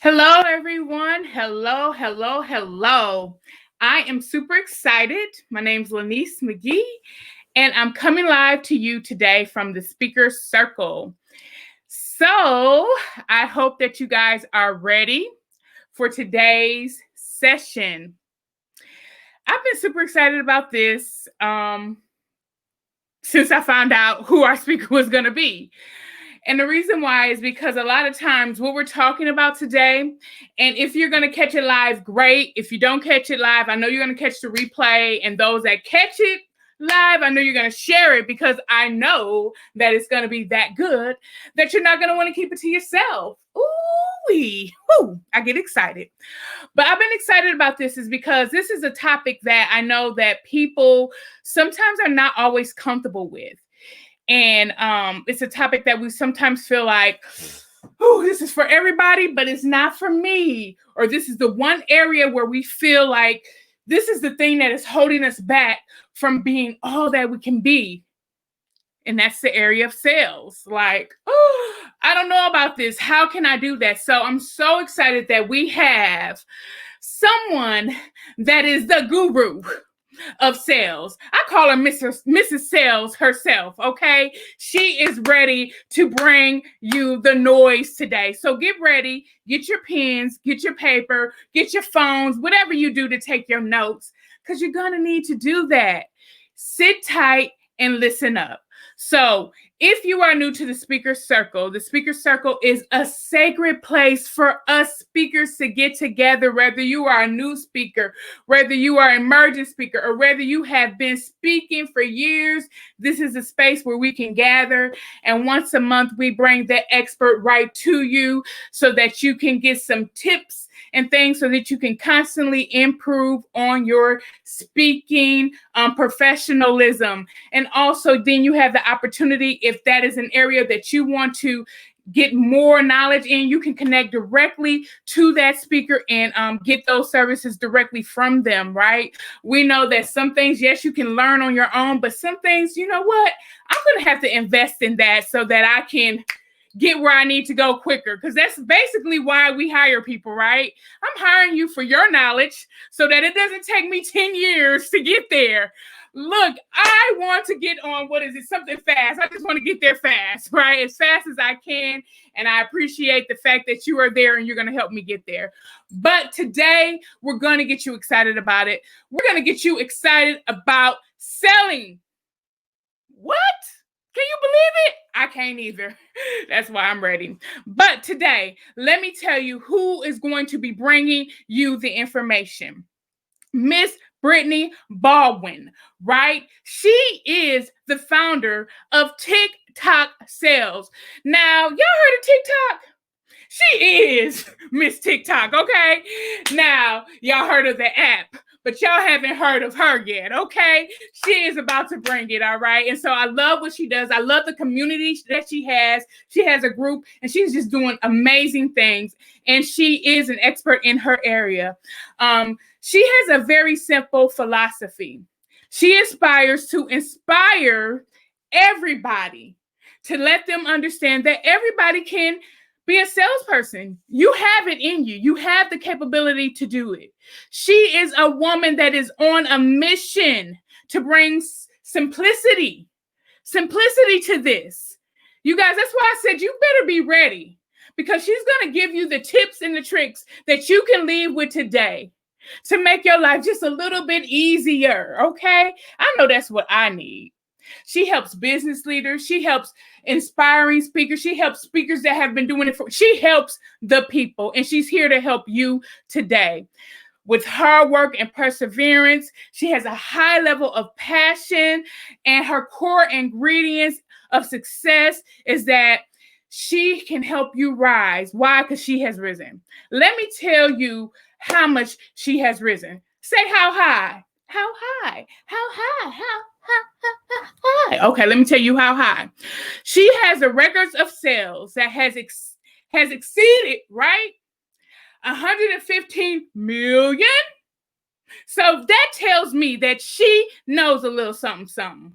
Hello, everyone. Hello. I am super excited. My name's Lanice McGee, and I'm coming live to you today from the Speaker Circle. So, I hope that you guys are ready for today's session. I've been super excited about this since I found out who our speaker was going to be. And the reason why is because a lot of times what we're talking about today, and if you're going to catch it live, great. If you don't catch it live, I know you're going to catch the replay. And those that catch it live, I know you're going to share it because I know that it's going to be that good that you're not going to want to keep it to yourself. Ooh-wee. Ooh, I get excited. But I've been excited about this is because this is a topic that I know that people sometimes are not always comfortable with. And it's a topic that we sometimes feel like, oh, this is for everybody, but it's not for me. Or this is the one area where we feel like this is the thing that is holding us back from being all that we can be. And that's the area of sales. Like, oh, I don't know about this. How can I do that? So I'm so excited that we have someone that is the guru of sales. I call her Mrs. Sales herself, okay? She is ready to bring you the noise today. So get ready, get your pens, get your paper, get your phones, whatever you do to take your notes, because you're going to need to do that. Sit tight and listen up. So if you are new to the Speaker Circle is a sacred place for us speakers to get together, whether you are a new speaker, whether you are an emerging speaker, or whether you have been speaking for years. This is a space where we can gather, and once a month we bring the expert right to you so that you can get some tips and things so that you can constantly improve on your speaking professionalism. And also then you have the opportunity, if that is an area that you want to get more knowledge in, you can connect directly to that speaker and get those services directly from them, right? We know that some things, yes, you can learn on your own, but some things, you know what? I'm going to have to invest in that so that I can get where I need to go quicker, because that's basically why we hire people, right? I'm hiring you for your knowledge so that it doesn't take me 10 years to get there. Look, I want to get on, something fast. I just want to get there fast, right? As fast as I can. And I appreciate the fact that you are there and you're going to help me get there. But today, we're going to get you excited about it. We're going to get you excited about selling. What? Can you believe it? I can't either. That's why I'm ready. But today, let me tell you who is going to be bringing you the information. Miss Brittany Baldwin, right? She is the founder of TikTok Sales. Now, y'all heard of TikTok? She is Miss TikTok, okay? Now, y'all heard of the app, but y'all haven't heard of her yet, okay? She is about to bring it, all right? And so I love what she does. I love the community that she has. She has a group, and she's just doing amazing things. And she is an expert in her area. She has a very simple philosophy. She aspires to inspire everybody, to let them understand that everybody can be a salesperson. You have it in you. You have the capability to do it. She is a woman that is on a mission to bring simplicity to this. You guys, that's why I said you better be ready, because she's going to give you the tips and the tricks that you can leave with today to make your life just a little bit easier, okay? I know that's what I need. She helps business leaders. She helps inspiring speakers. She helps speakers that have been doing it she helps the people, and she's here to help you today. With hard work and perseverance, she has a high level of passion, and her core ingredients of success is that she can help you rise. Why? Because she has risen. Let me tell you how much she has risen. Say how high. How high? How high? How high? Okay, let me tell you how high. She has the records of sales that has exceeded, right? 115 million. So that tells me that she knows a little something.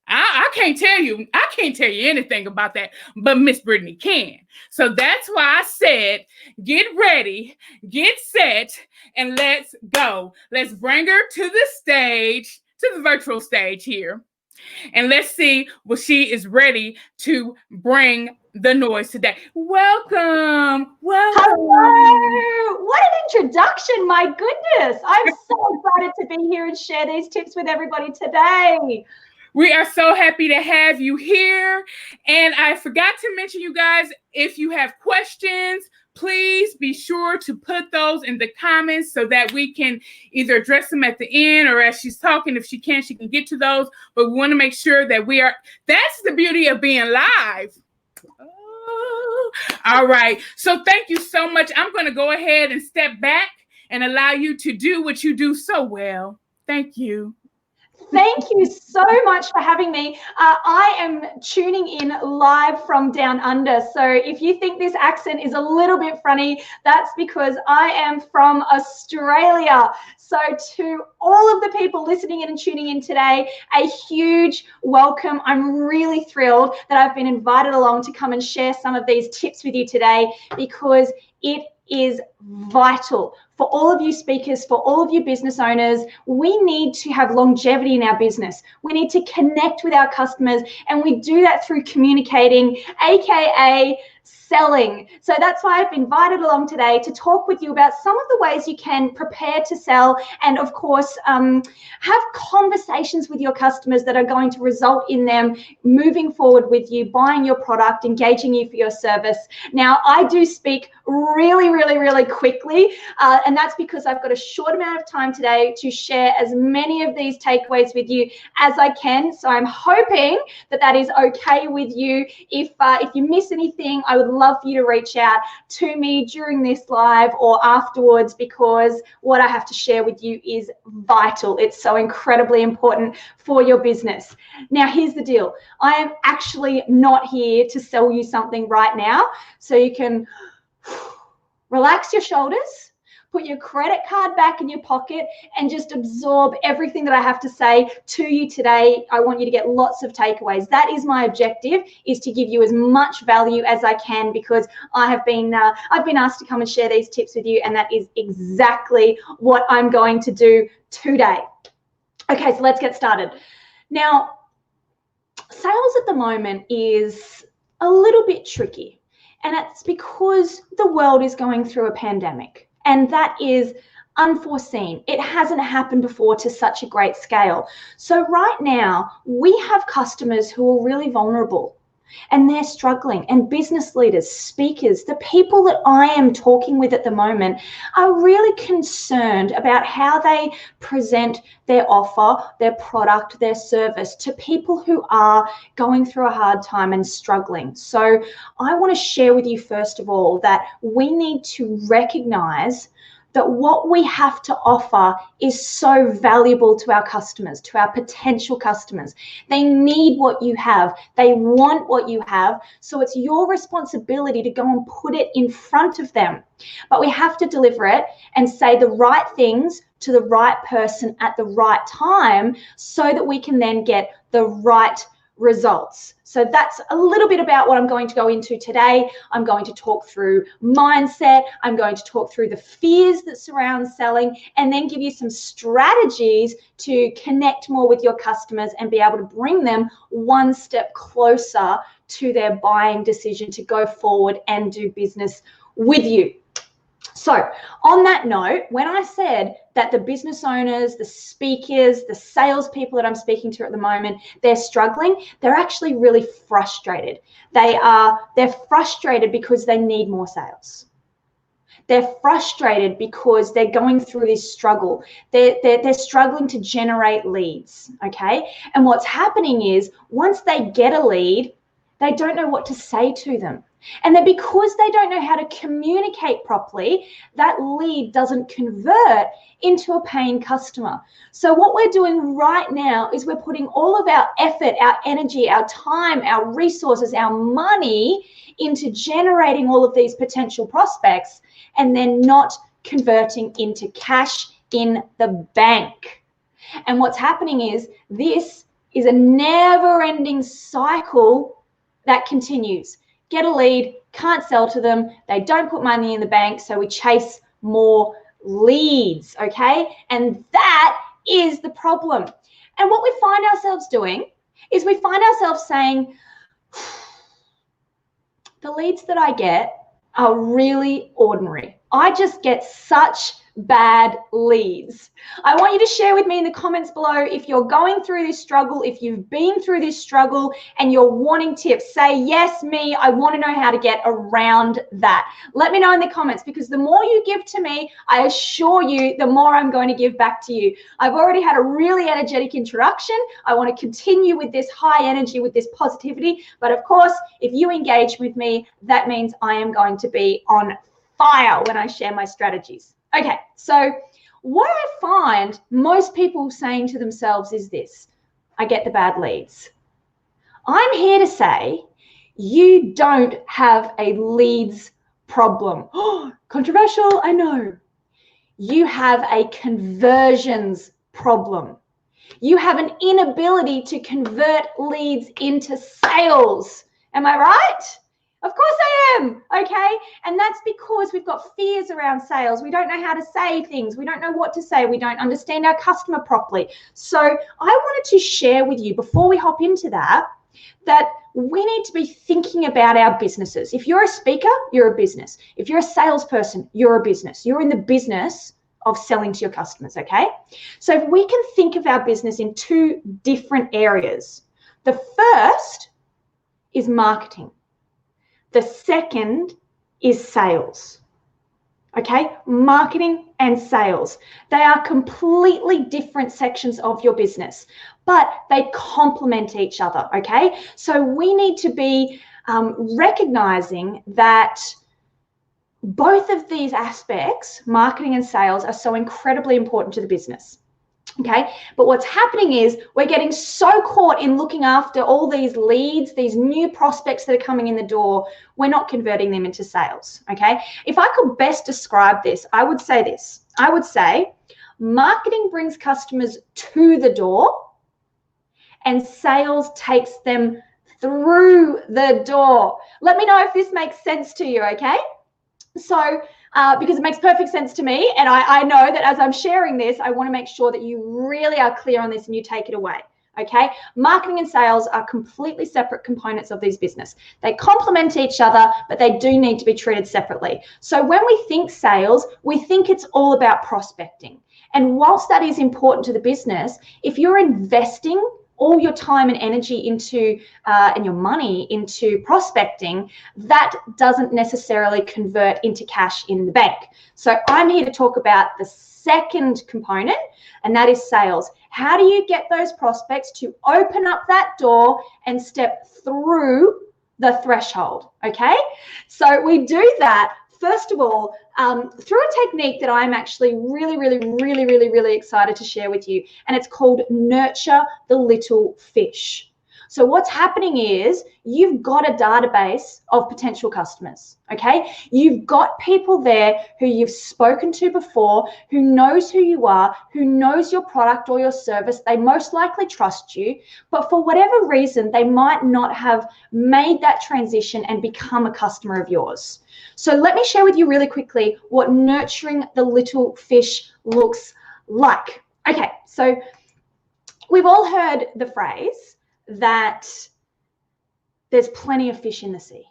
I can't tell you. I can't tell you anything about that, but Miss Brittany can. So that's why I said, get ready, get set, and let's go. Let's bring her to the stage, to the virtual stage here, and let's see what she is ready to bring the noise today. Welcome. Hello. What an introduction. My goodness. I'm so excited to be here and share these tips with everybody today. We are so happy to have you here. And I forgot to mention, you guys, if you have questions, please be sure to put those in the comments so that we can either address them at the end, or as she's talking, if she can get to those. But we want to make sure that that's the beauty of being live. Oh, all right. So thank you so much. I'm going to go ahead and step back and allow you to do what you do so well. Thank you. Thank you so much for having me. I am tuning in live from down under. So if you think this accent is a little bit funny, that's because I am from Australia. So to all of the people listening in and tuning in today, a huge welcome. I'm really thrilled that I've been invited along to come and share some of these tips with you today, because it is vital for all of you speakers, for all of you business owners. We need to have longevity in our business. We need to connect with our customers, and we do that through communicating, aka selling. So that's why I've been invited along today to talk with you about some of the ways you can prepare to sell, and of course have conversations with your customers that are going to result in them moving forward with you, buying your product, engaging you for your service. Now, I do speak really quickly, and that's because I've got a short amount of time today to share as many of these takeaways with you as I can. So I'm hoping that that is okay with you. If you miss anything, I would love for you to reach out to me during this live or afterwards, because what I have to share with you is vital. It's so incredibly important for your business. Now, here's the deal. I am actually not here to sell you something right now, so you can relax your shoulders, put your credit card back in your pocket, and just absorb everything that I have to say to you today. I want you to get lots of takeaways. That is my objective, is to give you as much value as I can, because I've been asked to come and share these tips with you, and that is exactly what I'm going to do today. Okay, so let's get started. Now, sales at the moment is a little bit tricky. And it's because the world is going through a pandemic, and that is unforeseen. It hasn't happened before to such a great scale. So right now, we have customers who are really vulnerable, and they're struggling, and business leaders, speakers, the people that I am talking with at the moment are really concerned about how they present their offer, their product, their service to people who are going through a hard time and struggling. So I want to share with you, first of all, that we need to recognize that what we have to offer is so valuable to our customers, to our potential customers. They need what you have. They want what you have. So it's your responsibility to go and put it in front of them. But we have to deliver it and say the right things to the right person at the right time, so that we can then get the right results. So that's a little bit about what I'm going to go into today. I'm going to talk through mindset. I'm going to talk through the fears that surround selling, and then give you some strategies to connect more with your customers and be able to bring them one step closer to their buying decision to go forward and do business with you. So on that note, when I said that the business owners, the speakers, the salespeople that I'm speaking to at the moment, they're struggling, they're actually really frustrated. They're frustrated because they need more sales. They're frustrated because they're going through this struggle. They're struggling to generate leads, okay? And what's happening is, once they get a lead, they don't know what to say to them. And then because they don't know how to communicate properly, that lead doesn't convert into a paying customer. So what we're doing right now is we're putting all of our effort, our energy, our time, our resources, our money into generating all of these potential prospects, and then not converting into cash in the bank. And what's happening is, this is a never-ending cycle that continues. Get a lead, can't sell to them, they don't put money in the bank, so we chase more leads, okay? And that is the problem. And what we find ourselves doing is we find ourselves saying, the leads that I get are really ordinary. I just get such bad leads. I want you to share with me in the comments below if you're going through this struggle, if you've been through this struggle and you're wanting tips. Say, yes, me, I want to know how to get around that. Let me know in the comments, because the more you give to me, I assure you, the more I'm going to give back to you. I've already had a really energetic introduction. I want to continue with this high energy, with this positivity. But of course, if you engage with me, that means I am going to be on fire when I share my strategies. Okay, so what I find most people saying to themselves is this: I get the bad leads. I'm here to say you don't have a leads problem. Oh, controversial, I know. You have a conversions problem. You have an inability to convert leads into sales. Am I right? Of course I am, okay? And that's because we've got fears around sales. We don't know how to say things. We don't know what to say. We don't understand our customer properly. So I wanted to share with you, before we hop into that we need to be thinking about our businesses. If you're a speaker, you're a business. If you're a salesperson, you're a business. You're in the business of selling to your customers, okay? So if we can think of our business in two different areas. The first is marketing. The second is sales, okay? Marketing and sales. They are completely different sections of your business, but they complement each other, okay? So we need to be recognizing that both of these aspects, marketing and sales, are so incredibly important to the business. Okay, but what's happening is we're getting so caught in looking after all these leads, these new prospects that are coming in the door, we're not converting them into sales. Okay, if I could best describe this, I would say this. I would say marketing brings customers to the door and sales takes them through the door. Let me know if this makes sense to you, okay? So, because it makes perfect sense to me, and I know that as I'm sharing this, I want to make sure that you really are clear on this and you take it away, okay? Marketing and sales are completely separate components of this business. They complement each other, but they do need to be treated separately. So when we think sales, we think it's all about prospecting. And whilst that is important to the business, if you're investing all your time and energy into and your money into prospecting, that doesn't necessarily convert into cash in the bank. So I'm here to talk about the second component, and that is sales. How do you get those prospects to open up that door and step through the threshold? Okay, so we do that first of all through a technique that I'm actually really excited to share with you, and it's called nurture the little fish. So what's happening is you've got a database of potential customers, okay? You've got people there who you've spoken to before, who knows who you are, who knows your product or your service. They most likely trust you, but for whatever reason, they might not have made that transition and become a customer of yours. So let me share with you really quickly what nurturing the little fish looks like. Okay, so we've all heard the phrase that there's plenty of fish in the sea,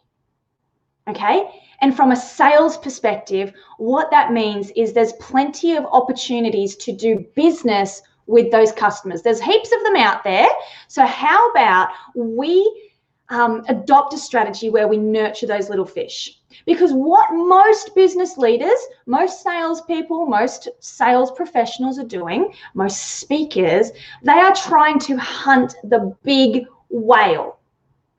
okay? And from a sales perspective, what that means is there's plenty of opportunities to do business with those customers. There's heaps of them out there. So how about we adopt a strategy where we nurture those little fish? Because what most business leaders, most salespeople, most sales professionals are doing, most speakers, they are trying to hunt the big whale,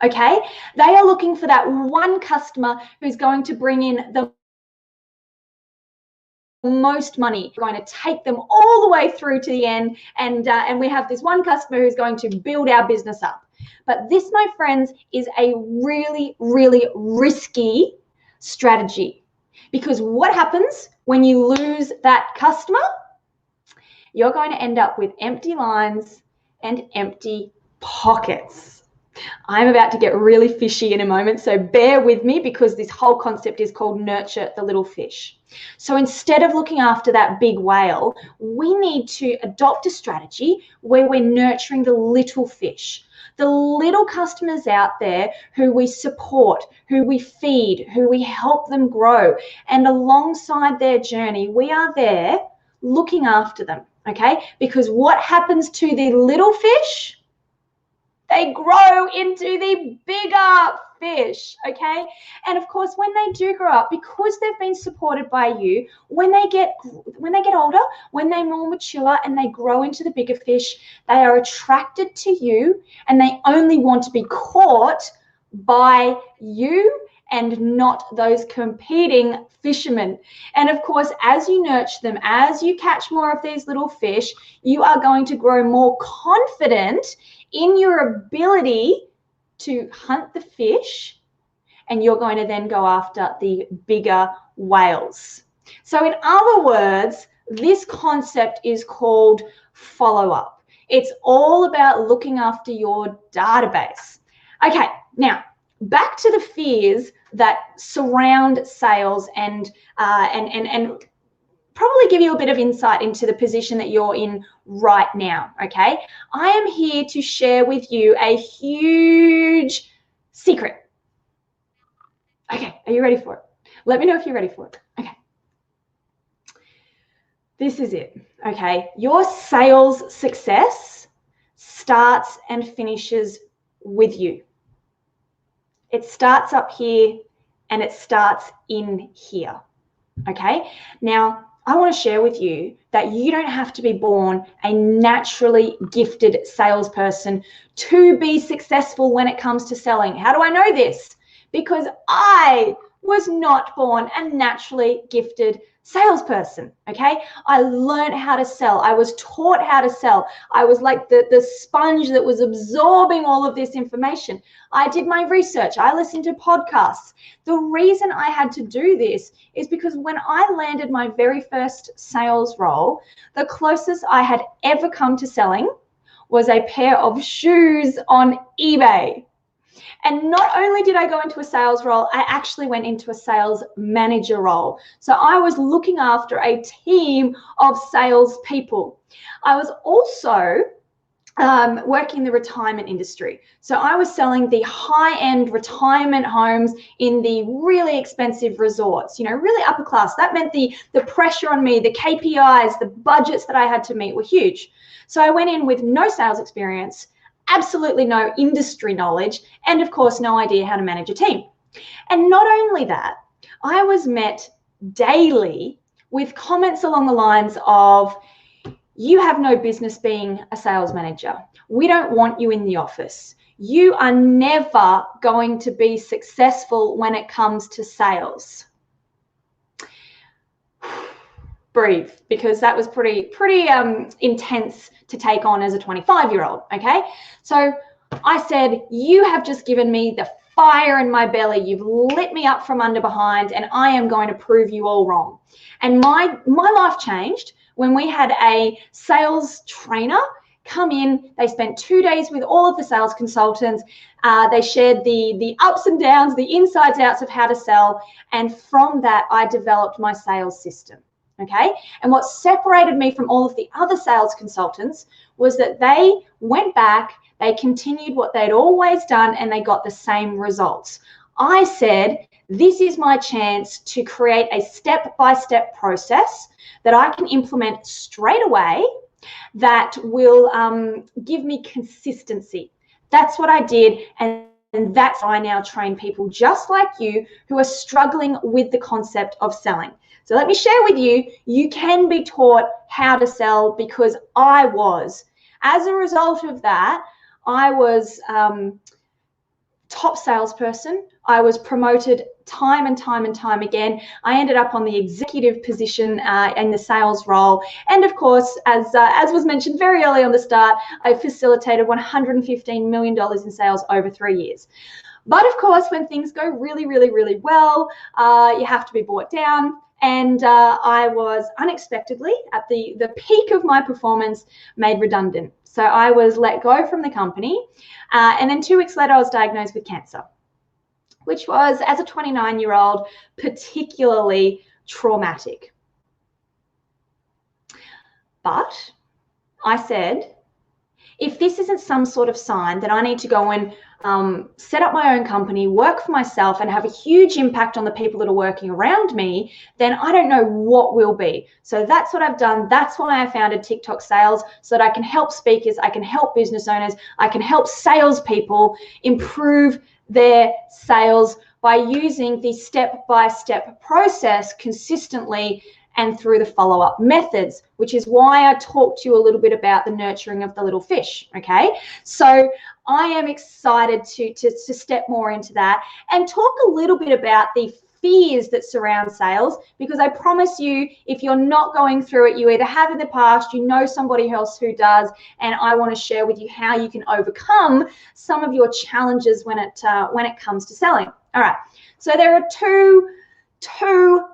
okay? They are looking for that one customer who's going to bring in the most money, going to take them all the way through to the end, and we have this one customer who's going to build our business up. But this, my friends, is a really risky strategy, because what happens when you lose that customer? You're going to end up with empty lines and empty pockets. I'm about to get really fishy in a moment, so bear with me because this whole concept is called nurture the little fish. So instead of looking after that big whale, we need to adopt a strategy where we're nurturing the little fish, the little customers out there who we support, who we feed, who we help them grow. And alongside their journey, we are there looking after them, okay? Because what happens to the little fish? They grow into the bigger fish, okay? And of course, when they do grow up, because they've been supported by you, when they get older, when they're more mature and they grow into the bigger fish, they are attracted to you and they only want to be caught by you and not those competing fishermen. And of course, as you nurture them, as you catch more of these little fish, you are going to grow more confident in your ability to hunt the fish, and you're going to then go after the bigger whales. So in other words, this concept is called follow-up. It's all about looking after your database. Okay, now back to the fears that surround sales and probably give you a bit of insight into the position that you're in right now, okay? I am here to share with you a huge secret. Okay, are you ready for it? Let me know if you're ready for it. Okay. This is it, okay? Your sales success starts and finishes with you. It starts up here and it starts in here, okay? Now, I want to share with you that you don't have to be born a naturally gifted salesperson to be successful when it comes to selling. How do I know this? Because I was not born a naturally gifted salesperson, okay? I learned how to sell. I was taught how to sell. I was like the sponge that was absorbing all of this information. I did my research. I listened to podcasts. The reason I had to do this is because when I landed my very first sales role, the closest I had ever come to selling was a pair of shoes on eBay. And not only did I go into a sales role, I actually went into a sales manager role. So I was looking after a team of salespeople. I was also working in the retirement industry. So I was selling the high-end retirement homes in the really expensive resorts, you know, really upper class. That meant the pressure on me, the KPIs, the budgets that I had to meet were huge. So I went in with no sales experience, absolutely no industry knowledge, and of course, no idea how to manage a team. And not only that, I was met daily with comments along the lines of, you have no business being a sales manager. We don't want you in the office. You are never going to be successful when it comes to sales. Breathe, because that was pretty intense to take on as a 25-year-old, okay? So I said, you have just given me the fire in my belly. You've lit me up from under behind, and I am going to prove you all wrong. And my life changed when we had a sales trainer come in. They spent 2 days with all of the sales consultants. They shared the ups and downs, the insides outs of how to sell. And from that, I developed my sales system. Okay. And what separated me from all of the other sales consultants was that they went back, they continued what they'd always done, and they got the same results. I said, this is my chance to create a step-by-step process that I can implement straight away that will give me consistency. That's what I did. And that's how I now train people just like you who are struggling with the concept of selling. So let me share with you, you can be taught how to sell, because I was. As a result of that, I was top salesperson. I was promoted time and time and time again. I ended up on the executive position in the sales role. And of course, as was mentioned very early on the start, I facilitated $115 million in sales over 3 years. But of course, when things go really, really, really well, you have to be brought down. And I was unexpectedly, at the peak of my performance, made redundant. So I was let go from the company. And then 2 weeks later, I was diagnosed with cancer, which was, as a 29-year-old, particularly traumatic. But I said, if this isn't some sort of sign that I need to go and set up my own company, work for myself, and have a huge impact on the people that are working around me, then I don't know what will be. So that's what I've done. That's why I founded TikTok Sales, so that I can help speakers, I can help business owners, I can help salespeople improve their sales by using the step-by-step process consistently and through the follow-up methods, which is why I talked to you a little bit about the nurturing of the little fish, okay? So I am excited to step more into that and talk a little bit about the fears that surround sales, because I promise you, if you're not going through it, you either have in the past, you know somebody else who does, and I want to share with you how you can overcome some of your challenges when it comes to selling. All right, so there are two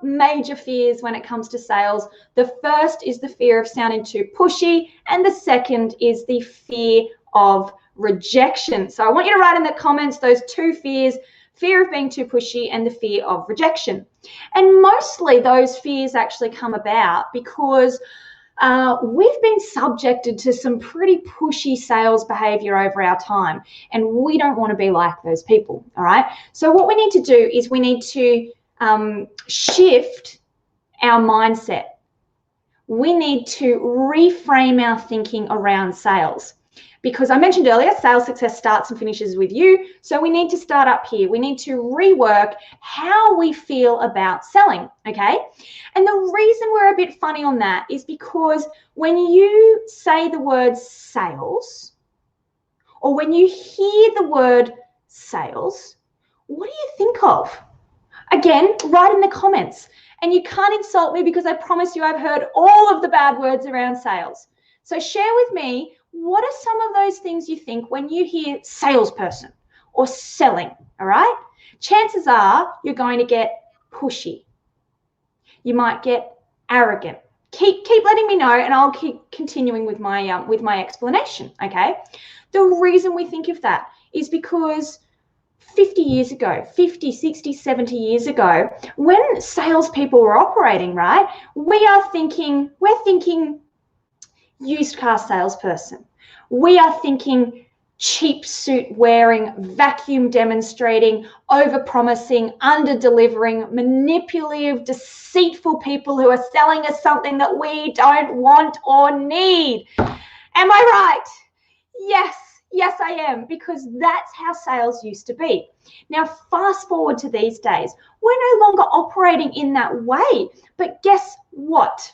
major fears when it comes to sales. The first is the fear of sounding too pushy, and the second is the fear of rejection. So I want you to write in the comments those 2 fears: fear of being too pushy and the fear of rejection. And mostly those fears actually come about because we've been subjected to some pretty pushy sales behavior over our time, and we don't want to be like those people. All right, so what we need to do is we need to shift our mindset. We need to reframe our thinking around sales, because I mentioned earlier, sales success starts and finishes with you. So we need to start up here. We need to rework how we feel about selling, okay? And the reason we're a bit funny on that is because when you say the word sales, or when you hear the word sales, what do you think of? Again, write in the comments. And you can't insult me, because I promise you I've heard all of the bad words around sales. So share with me, what are some of those things you think when you hear salesperson or selling, all right? Chances are you're going to get pushy. You might get arrogant. Keep letting me know, and I'll keep continuing with my explanation, okay? The reason we think of that is because 50 years ago, 50, 60, 70 years ago, when salespeople were operating, right, we're thinking used car salesperson. We are thinking cheap suit wearing, vacuum demonstrating, over promising, under delivering, manipulative, deceitful people who are selling us something that we don't want or need. Am I right? Yes, I am, because that's how sales used to be. Now, fast forward to these days, we're no longer operating in that way. But guess what?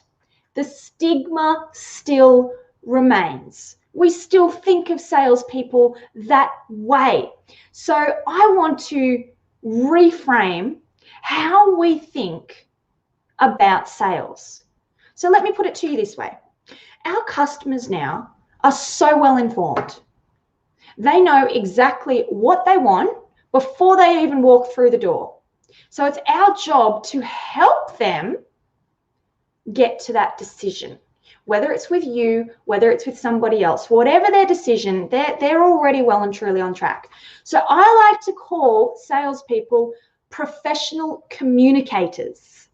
The stigma still remains. We still think of salespeople that way. So I want to reframe how we think about sales. So let me put it to you this way. Our customers now are so well informed. They know exactly what they want before they even walk through the door. So it's our job to help them get to that decision, whether it's with you, whether it's with somebody else, whatever their decision, they're already well and truly on track. So I like to call salespeople professional communicators.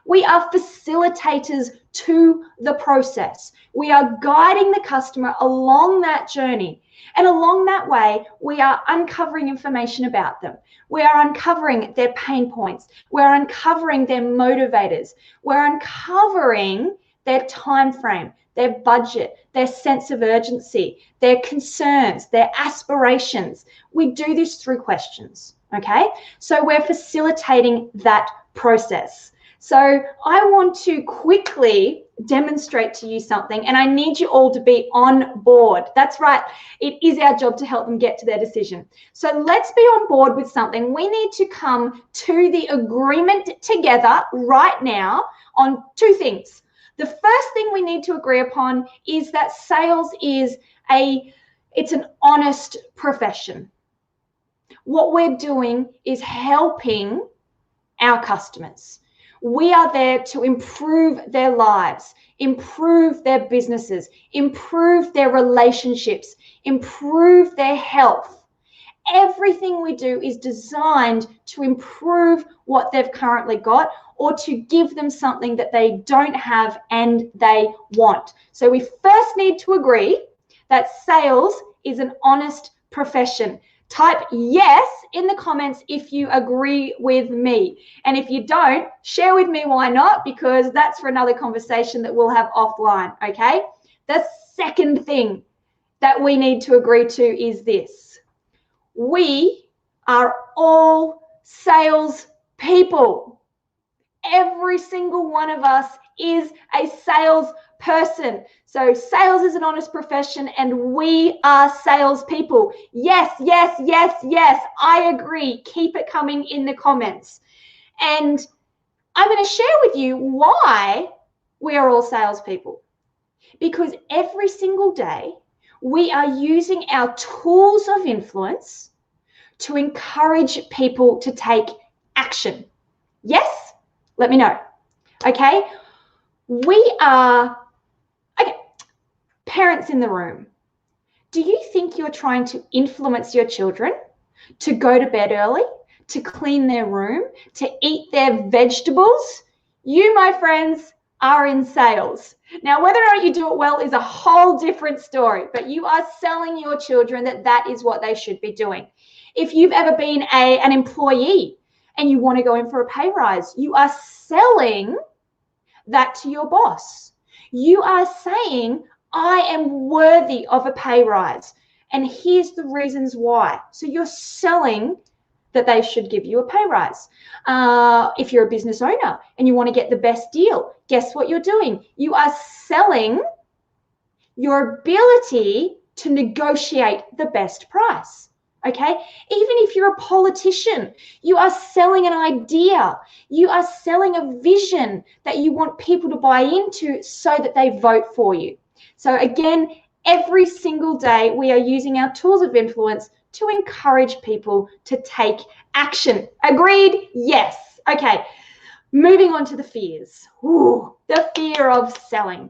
We are facilitators to the process. We are guiding the customer along that journey. And along that way, we are uncovering information about them. We are uncovering their pain points. We're uncovering their motivators. We're uncovering their time frame, their budget, their sense of urgency, their concerns, their aspirations. We do this through questions, okay? So we're facilitating that process. So I want to quickly demonstrate to you something, and I need you all to be on board. That's right. It is our job to help them get to their decision. So let's be on board with something. We need to come to the agreement together right now on 2 things. The first thing we need to agree upon is that sales is it's an honest profession. What we're doing is helping our customers. We are there to improve their lives, improve their businesses, improve their relationships, improve their health. Everything we do is designed to improve what they've currently got or to give them something that they don't have and they want. So we first need to agree that sales is an honest profession. Type yes in the comments if you agree with me. And if you don't, share with me why not, because that's for another conversation that we'll have offline, okay? The second thing that we need to agree to is this. We are all sales people. Every single one of us is a sales person. So sales is an honest profession and we are salespeople. Yes, yes, yes, yes. I agree. Keep it coming in the comments. And I'm going to share with you why we are all salespeople. Because every single day we are using our tools of influence to encourage people to take action. Yes? Let me know. Okay? We are, okay, parents in the room. Do you think you're trying to influence your children to go to bed early, to clean their room, to eat their vegetables? You, my friends, are in sales. Now, whether or not you do it well is a whole different story, but you are selling your children that that is what they should be doing. If you've ever been an employee and you want to go in for a pay rise, you are selling that to your boss. You are saying, I am worthy of a pay rise. And here's the reasons why. So you're selling that they should give you a pay rise. If you're a business owner and you want to get the best deal, guess what you're doing? You are selling your ability to negotiate the best price. Okay, even if you're a politician, you are selling an idea. You are selling a vision that you want people to buy into so that they vote for you. So again, every single day we are using our tools of influence to encourage people to take action. Agreed? Yes. Okay, moving on to the fears. Ooh, the fear of selling.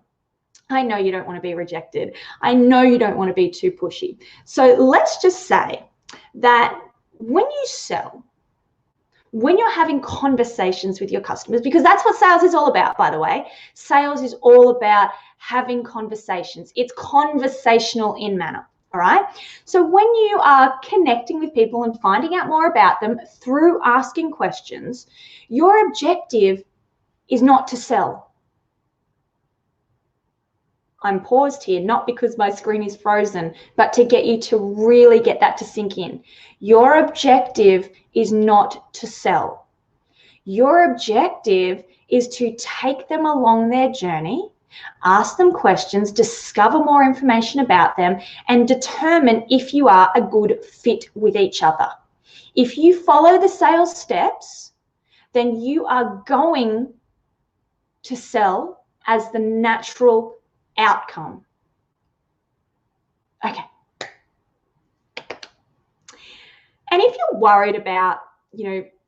I know you don't want to be rejected. I know you don't want to be too pushy. So let's just say that when you sell, when you're having conversations with your customers, because that's what sales is all about, by the way. Sales is all about having conversations. It's conversational in manner, all right? So when you are connecting with people and finding out more about them through asking questions, your objective is not to sell. I'm paused here, not because my screen is frozen, but to get you to really get that to sink in. Your objective is not to sell. Your objective is to take them along their journey, ask them questions, discover more information about them, and determine if you are a good fit with each other. If you follow the sales steps, then you are going to sell as the natural outcome. Okay. And if you're worried about,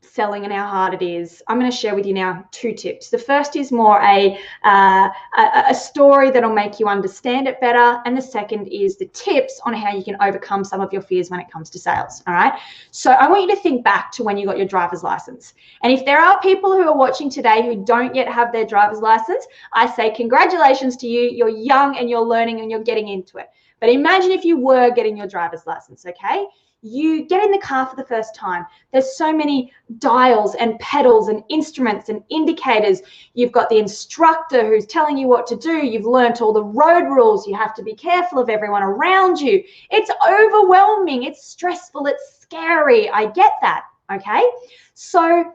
selling and how hard it is, I'm going to share with you now 2 tips. The first is more a story that'll make you understand it better. And the second is the tips on how you can overcome some of your fears when it comes to sales. All right. So I want you to think back to when you got your driver's license. And if there are people who are watching today who don't yet have their driver's license, I say congratulations to you. You're young and you're learning and you're getting into it. But imagine if you were getting your driver's license, okay? You get in the car for the first time. There's so many dials and pedals and instruments and indicators. You've got the instructor who's telling you what to do. You've learnt all the road rules. You have to be careful of everyone around you. It's overwhelming. It's stressful. It's scary. I get that, okay? So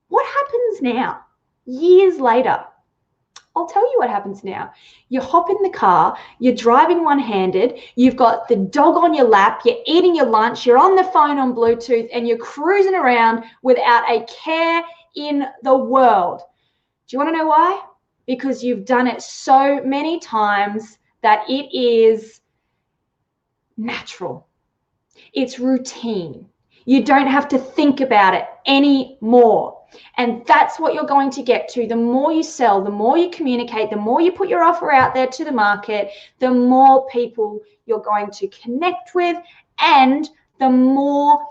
what happens now, years later? I'll tell you what happens now. You hop in the car, you're driving one-handed, you've got the dog on your lap, you're eating your lunch, you're on the phone on Bluetooth, and you're cruising around without a care in the world. Do you want to know why? Because you've done it so many times that it is natural. It's routine. You don't have to think about it anymore. And that's what you're going to get to. The more you sell, the more you communicate, the more you put your offer out there to the market, the more people you're going to connect with, and the more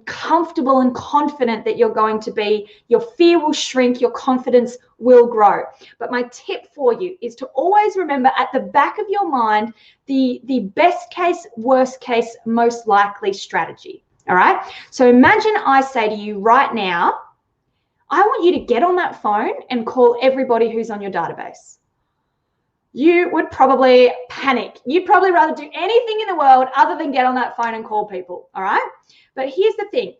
comfortable and confident that you're going to be. Your fear will shrink, your confidence will grow. But my tip for you is to always remember at the back of your mind the best case, worst case, most likely strategy. All right. So imagine I say to you right now, I want you to get on that phone and call everybody who's on your database. You would probably panic. You'd probably rather do anything in the world other than get on that phone and call people, all right? But here's the thing.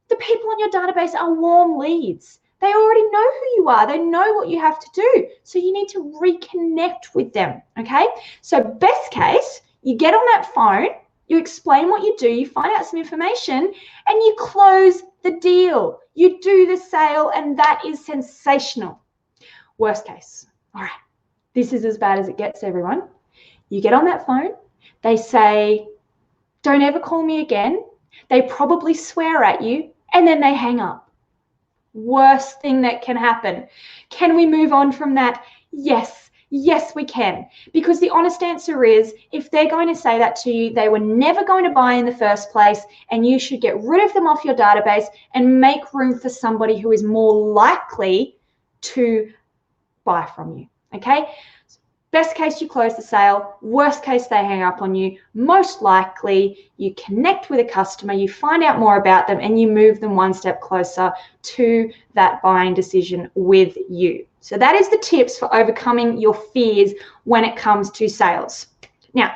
The people on your database are warm leads. They already know who you are. They know what you have to do. So you need to reconnect with them, okay? So best case, you get on that phone, you explain what you do, you find out some information, and you close the deal. You do the sale, and that is sensational. Worst case, all right. This is as bad as it gets, everyone. You get on that phone, they say, don't ever call me again. They probably swear at you, and then they hang up. Worst thing that can happen. Can we move on from that? Yes, we can. Because the honest answer is, if they're going to say that to you, they were never going to buy in the first place, and you should get rid of them off your database and make room for somebody who is more likely to buy from you. Okay, best case, you close the sale. Worst case, they hang up on you. Most likely, you connect with a customer, you find out more about them, and you move them one step closer to that buying decision with you. So that is the tips for overcoming your fears when it comes to sales. Now,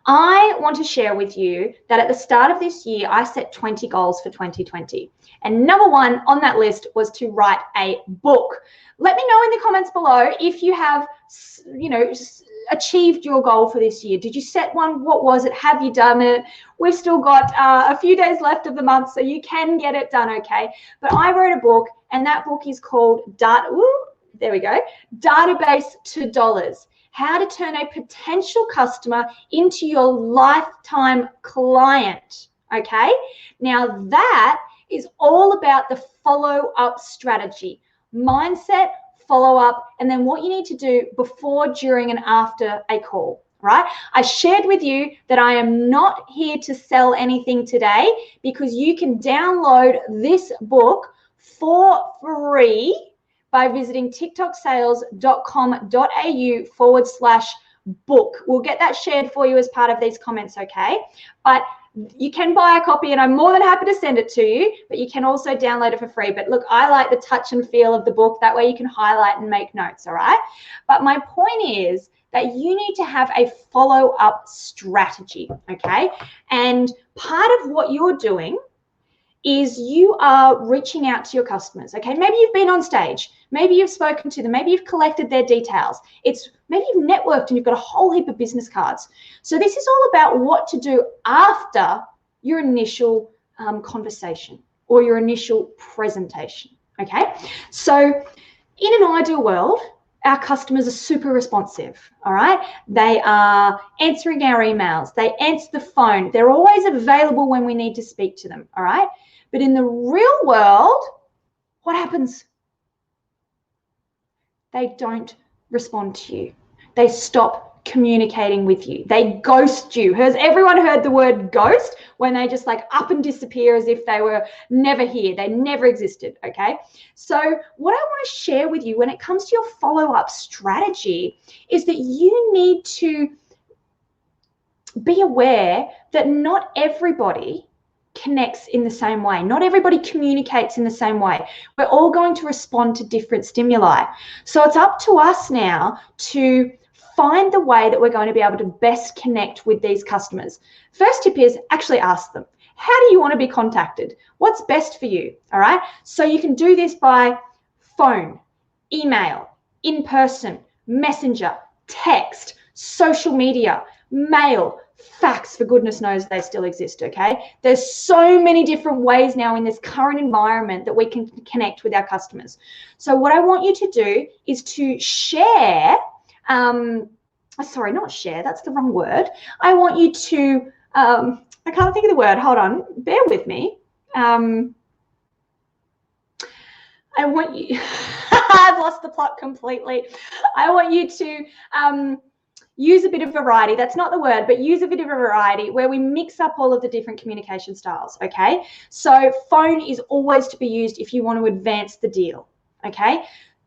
I want to share with you that at the start of this year, I set 20 goals for 2020. And number one on that list was to write a book. Let me know in the comments below if you have, achieved your goal for this year. Did you set one? What was it? Have you done it? We've still got a few days left of the month, so you can get it done, okay? But I wrote a book, and that book is called Database to Dollars. How to turn a potential customer into your lifetime client, okay? Now that is all about the follow-up strategy, mindset, follow-up, and then what you need to do before, during, and after a call, right? I shared with you that I am not here to sell anything today, because you can download this book for free by visiting tiktoksales.com.au/book. We'll get that shared for you as part of these comments, okay? But you can buy a copy, and I'm more than happy to send it to you, but you can also download it for free. But look, I like the touch and feel of the book. That way you can highlight and make notes, all right? But my point is that you need to have a follow-up strategy, okay? And part of what you're doing is you are reaching out to your customers, okay? Maybe you've been on stage, maybe you've spoken to them, maybe you've collected their details. Maybe you've networked and you've got a whole heap of business cards. So this is all about what to do after your initial conversation or your initial presentation, okay? So in an ideal world, our customers are super responsive, all right? They are answering our emails. They answer the phone. They're always available when we need to speak to them, all right? But in the real world, what happens? They don't respond to you. They stop communicating with you. They ghost you. Has everyone heard the word ghost? When they just like up and disappear as if they were never here. They never existed, okay? So what I want to share with you when it comes to your follow-up strategy is that you need to be aware that not everybody connects in the same way. Not everybody communicates in the same way. We're all going to respond to different stimuli. So it's up to us now to find the way that we're going to be able to best connect with these customers. First tip is actually ask them, how do you want to be contacted? What's best for you? All right. So you can do this by phone, email, in person, messenger, text, social media, mail, fax, for goodness knows they still exist, okay? There's so many different ways now in this current environment that we can connect with our customers. So what I want you to do is to share, sorry, not share, that's the wrong word. I want you to I can't think of the word. Hold on. Bear with me. I want you, I've lost the plot completely. I want you to use a bit of variety. That's not the word, but use a bit of a variety where we mix up all of the different communication styles, okay? So phone is always to be used if you want to advance the deal, okay?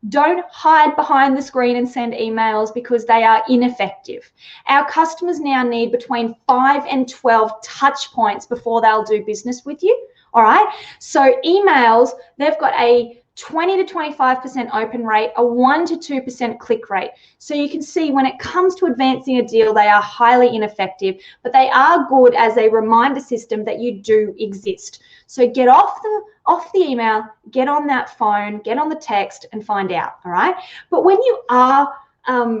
Don't hide behind the screen and send emails because they are ineffective. Our customers now need between 5 and 12 touch points before they'll do business with you, all right? So emails, they've got a 20 to 25% open rate, a 1 to 2% click rate. So you can see when it comes to advancing a deal, they are highly ineffective, but they are good as a reminder system that you do exist. So get off the email, get on that phone, get on the text and find out, all right? But when you are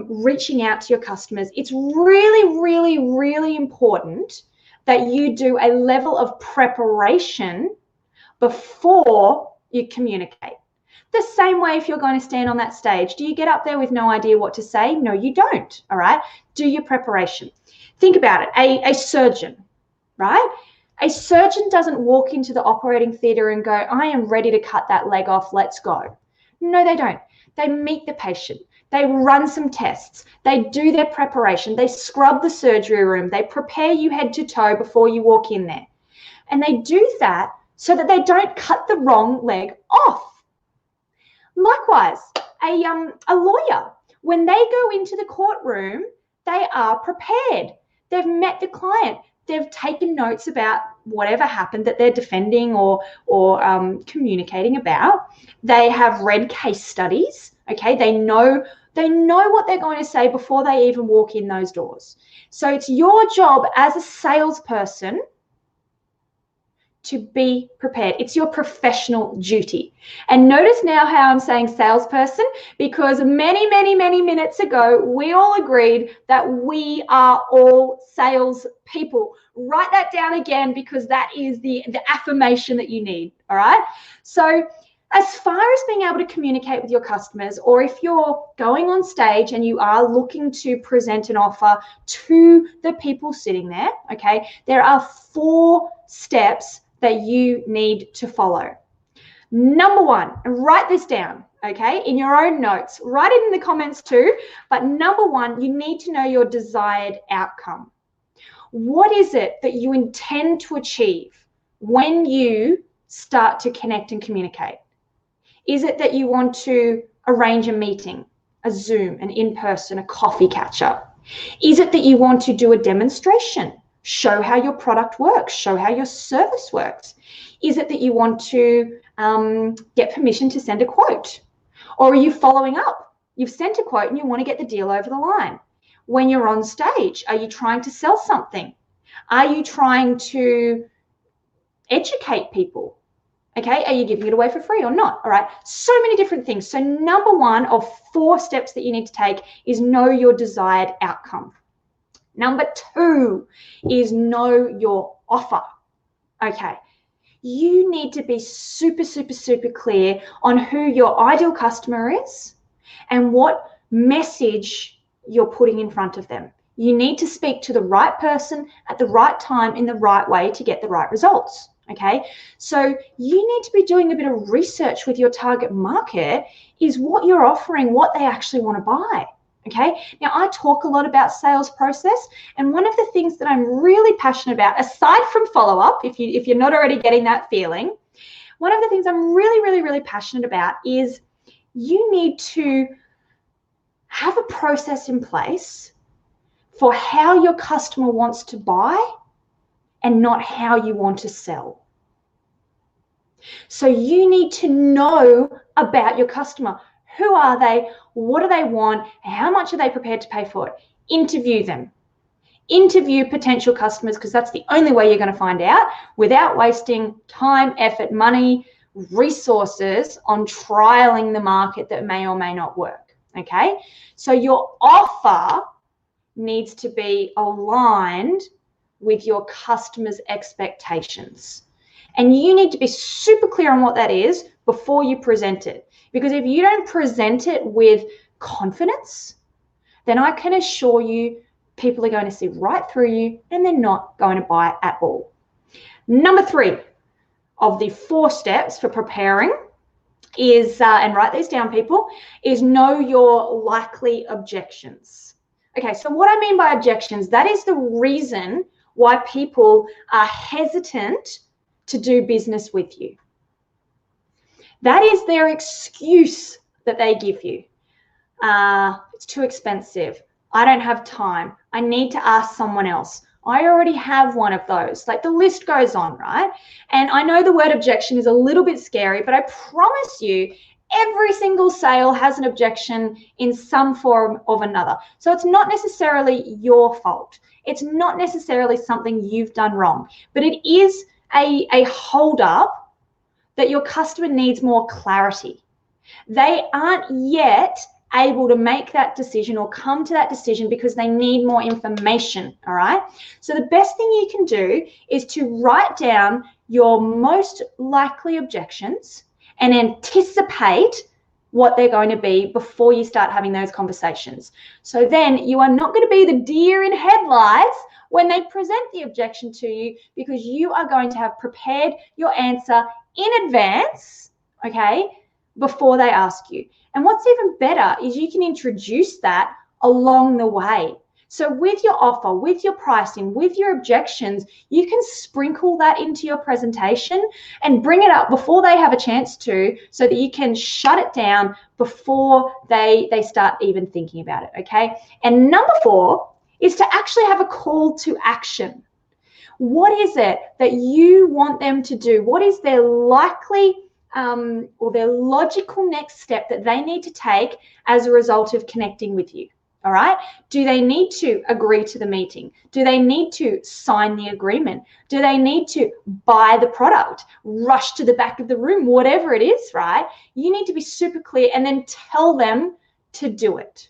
reaching out to your customers, it's really, really, really important that you do a level of preparation before you communicate. The same way if you're going to stand on that stage. Do you get up there with no idea what to say? No, you don't, all right? Do your preparation. Think about it, a surgeon, right? A surgeon doesn't walk into the operating theatre and go, I am ready to cut that leg off, let's go. No, they don't. They meet the patient. They run some tests. They do their preparation. They scrub the surgery room. They prepare you head to toe before you walk in there. And they do that so that they don't cut the wrong leg off. Likewise, a lawyer, when they go into the courtroom, they are prepared. They've met the client. They've taken notes about whatever happened that they're defending or communicating about. They have read case studies. Okay, they know what they're going to say before they even walk in those doors. So it's your job as a salesperson to be prepared. It's your professional duty. And notice now how I'm saying salesperson, because many, many, many minutes ago, we all agreed that we are all sales people. Write that down again because that is the affirmation that you need, all right? So as far as being able to communicate with your customers, or if you're going on stage and you are looking to present an offer to the people sitting there, okay, there are 4 steps that you need to follow. Number 1, and write this down, okay, in your own notes. Write it in the comments too, but number 1, you need to know your desired outcome. What is it that you intend to achieve when you start to connect and communicate? Is it that you want to arrange a meeting, a Zoom, an in-person, a coffee catch-up? Is it that you want to do a demonstration? Show how your product works, show how your service works. Is it that you want to get permission to send a quote? Or are you following up? You've sent a quote and you want to get the deal over the line. When you're on stage, are you trying to sell something? Are you trying to educate people? Okay, are you giving it away for free or not? All right, so many different things. So number 1 of 4 steps that you need to take is know your desired outcome. Number 2 is know your offer. Okay, you need to be super, super, super clear on who your ideal customer is and what message you're putting in front of them. You need to speak to the right person at the right time in the right way to get the right results. Okay, so you need to be doing a bit of research with your target market. Is what you're offering what they actually want to buy? Okay, now I talk a lot about sales process, and one of the things that I'm really passionate about, aside from follow-up, if you're not already getting that feeling, one of the things I'm really, really, really passionate about is you need to have a process in place for how your customer wants to buy and not how you want to sell. So you need to know about your customer. Who are they? What do they want? How much are they prepared to pay for it? Interview them. Interview potential customers, because that's the only way you're going to find out without wasting time, effort, money, resources on trialing the market that may or may not work. Okay, so your offer needs to be aligned with your customers' expectations. And you need to be super clear on what that is before you present it. Because if you don't present it with confidence, then I can assure you people are going to see right through you and they're not going to buy at all. Number 3 of the 4 steps for preparing is, and write these down, people, is know your likely objections. Okay, so what I mean by objections, that is the reason why people are hesitant to do business with you. That is their excuse that they give you. It's too expensive. I don't have time. I need to ask someone else. I already have one of those. Like, the list goes on, right? And I know the word objection is a little bit scary, but I promise you, every single sale has an objection in some form or another. So it's not necessarily your fault. It's not necessarily something you've done wrong, but it is a hold up that your customer needs more clarity. They aren't yet able to make that decision or come to that decision because they need more information, all right? So the best thing you can do is to write down your most likely objections and anticipate what they're going to be before you start having those conversations. So then you are not going to be the deer in headlights when they present the objection to you, because you are going to have prepared your answer in advance, okay, before they ask you. And what's even better is you can introduce that along the way. So with your offer, with your pricing, with your objections, you can sprinkle that into your presentation and bring it up before they have a chance to, so that you can shut it down before they start even thinking about it, okay? And number 4 is to actually have a call to action. What is it that you want them to do? What is their likely or their logical next step that they need to take as a result of connecting with you? All right. Do they need to agree to the meeting? Do they need to sign the agreement? Do they need to buy the product, rush to the back of the room, whatever it is, right? You need to be super clear and then tell them to do it.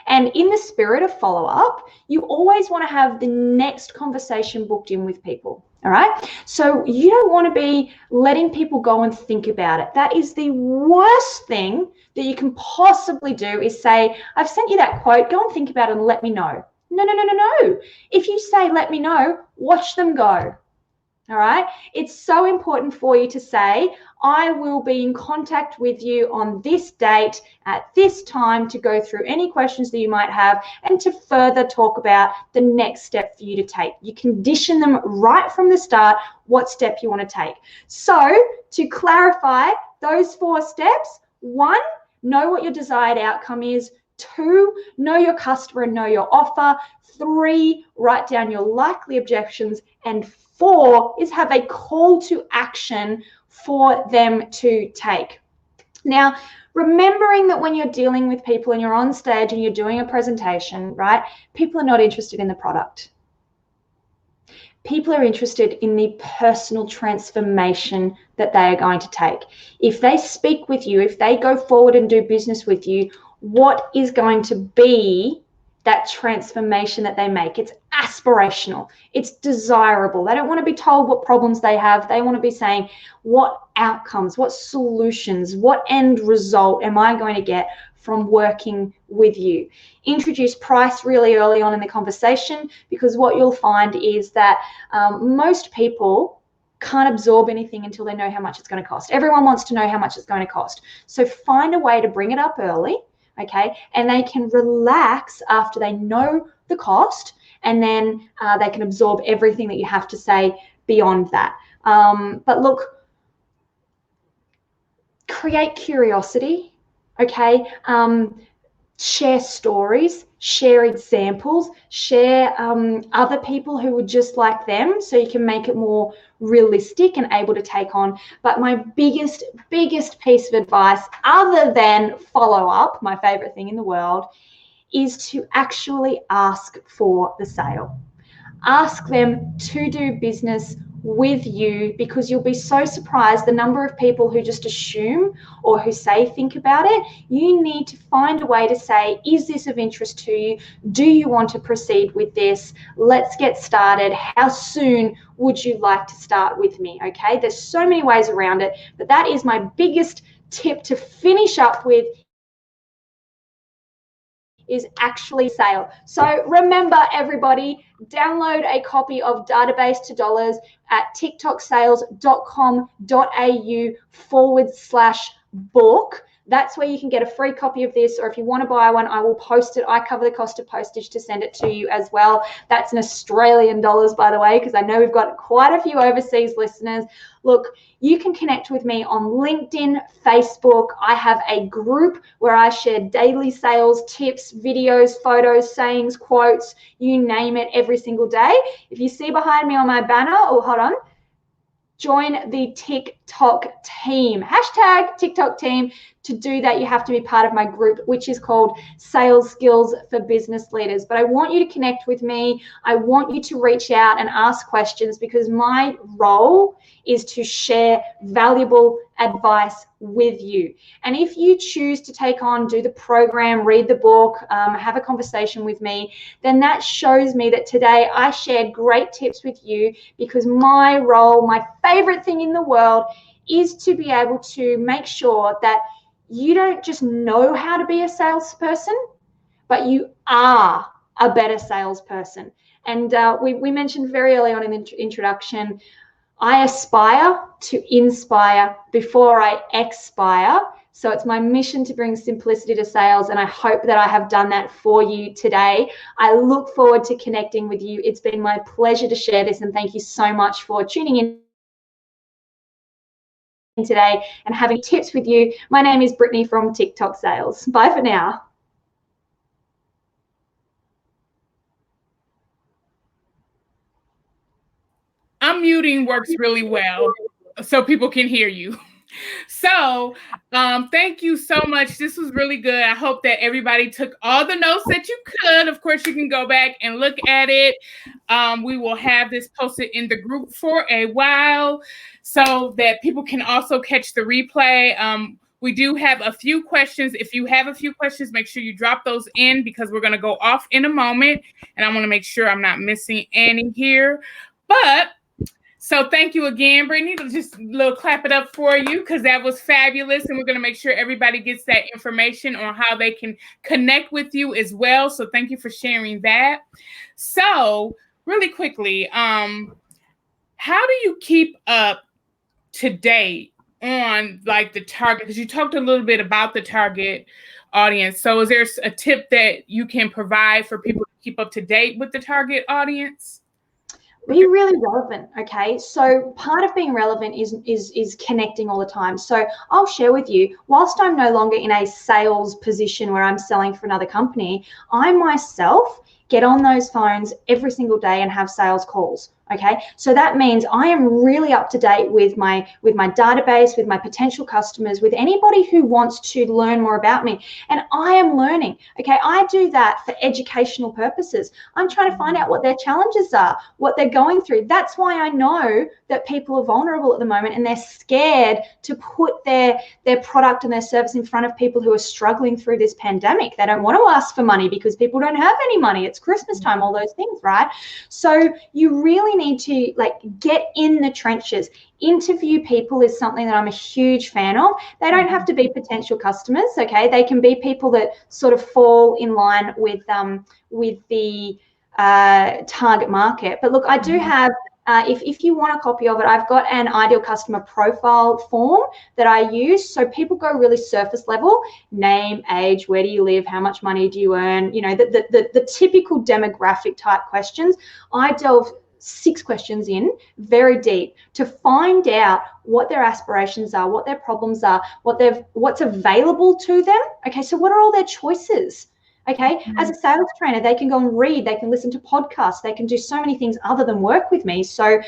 And in the spirit of follow-up, you always want to have the next conversation booked in with people. All right. So you don't want to be letting people go and think about it. That is the worst thing that you can possibly do, is say, I've sent you that quote, go and think about it and let me know. No, no, no, no, no. If you say, let me know, watch them go. All right. It's so important for you to say, I will be in contact with you on this date at this time to go through any questions that you might have and to further talk about the next step for you to take. You condition them right from the start what step you want to take. So to clarify those 4 steps: 1, know what your desired outcome is. 2, know your customer and know your offer. 3, write down your likely objections. And 4 is have a call to action for them to take. Now, remembering that when you're dealing with people and you're on stage and you're doing a presentation, right, people are not interested in the product. People are interested in the personal transformation that they are going to take. If they speak with you, if they go forward and do business with you, what is going to be that transformation that they make? It's aspirational. It's desirable. They don't want to be told what problems they have. They want to be saying, what outcomes, what solutions, what end result am I going to get from working with you? Introduce price really early on in the conversation, because what you'll find is that most people can't absorb anything until they know how much it's going to cost. Everyone wants to know how much it's going to cost. So find a way to bring it up early, okay? And they can relax after they know the cost, and then they can absorb everything that you have to say beyond that. But look, create curiosity, okay? Share stories, share examples, share other people who were just like them, so you can make it more realistic and able to take on. But my biggest piece of advice, other than follow up, my favorite thing in the world, is to actually ask for the sale. Ask them to do business with you, because you'll be so surprised the number of people who just assume or who say think about it. You need to find a way to say, is this of interest to you? Do you want to proceed with this? Let's get started. How soon would you like to start with me? Okay, there's so many ways around it, but that is my biggest tip to finish up with is actually sale. So remember, everybody, download a copy of Database to Dollars at tiktoksales.com.au/book. That's where you can get a free copy of this, or if you want to buy one, I will post it. I cover the cost of postage to send it to you as well. That's in Australian dollars, by the way, because I know we've got quite a few overseas listeners. Look, you can connect with me on LinkedIn, Facebook. I have a group where I share daily sales tips, videos, photos, sayings, quotes, you name it, every single day. If you see behind me on my banner, oh, hold on, join the TikTok team, hashtag TikTok team. To do that, you have to be part of my group, which is called Sales Skills for Business Leaders. But I want you to connect with me. I want you to reach out and ask questions, because my role is to share valuable advice with you. And if you choose to take on, do the program, read the book, have a conversation with me, then that shows me that today I shared great tips with you, because my role, my favorite thing in the world, is to be able to make sure that you don't just know how to be a salesperson, but you are a better salesperson. And we mentioned very early on in the introduction, I aspire to inspire before I expire. So it's my mission to bring simplicity to sales, and I hope that I have done that for you today. I look forward to connecting with you. It's been my pleasure to share this, and thank you so much for tuning in today and having tips with you. My name is Brittany from TikTok Sales. Bye for now. Unmuting works really well so people can hear you. So thank you so much. This was really good. I hope that everybody took all the notes that you could. Of course, you can go back and look at it. We will have this posted in the group for a while so that people can also catch the replay. We do have a few questions. If you have a few questions, make sure you drop those in, because we're going to go off in a moment. And I want to make sure I'm not missing any here. But so thank you again, Brittany. Just a little clap it up for you, because that was fabulous. And we're going to make sure everybody gets that information on how they can connect with you as well. So thank you for sharing that. So really quickly, how do you keep up to date on like the target? Because you talked a little bit about the target audience. So is there a tip that you can provide for people to keep up to date with the target audience? Be really relevant, okay? So part of being relevant is connecting all the time. So I'll share with you, whilst I'm no longer in a sales position where I'm selling for another company, I myself get on those phones every single day and have sales calls. Okay, so that means I am really up to date with my database, with my potential customers, with anybody who wants to learn more about me. And I am learning. Okay, I do that for educational purposes. I'm trying to find out what their challenges are, what they're going through. That's why I know that people are vulnerable at the moment, and they're scared to put their product and their service in front of people who are struggling through this pandemic. They don't want to ask for money because people don't have any money. It's Christmas time, all those things, right? So you really need to like get in the trenches. Interview people is something that I'm a huge fan of. They don't have to be potential customers, okay? They can be people that sort of fall in line with the target market. But look, I do have, if you want a copy of it, I've got an ideal customer profile form that I use. So people go really surface level: name, age, where do you live, how much money do you earn, you know, the typical demographic type questions. I delve 6 questions in very deep to find out what their aspirations are, what their problems are, what's available to them. Okay, so what are all their choices? Okay, as a sales trainer, they can go and read, they can listen to podcasts, they can do so many things other than work with me. So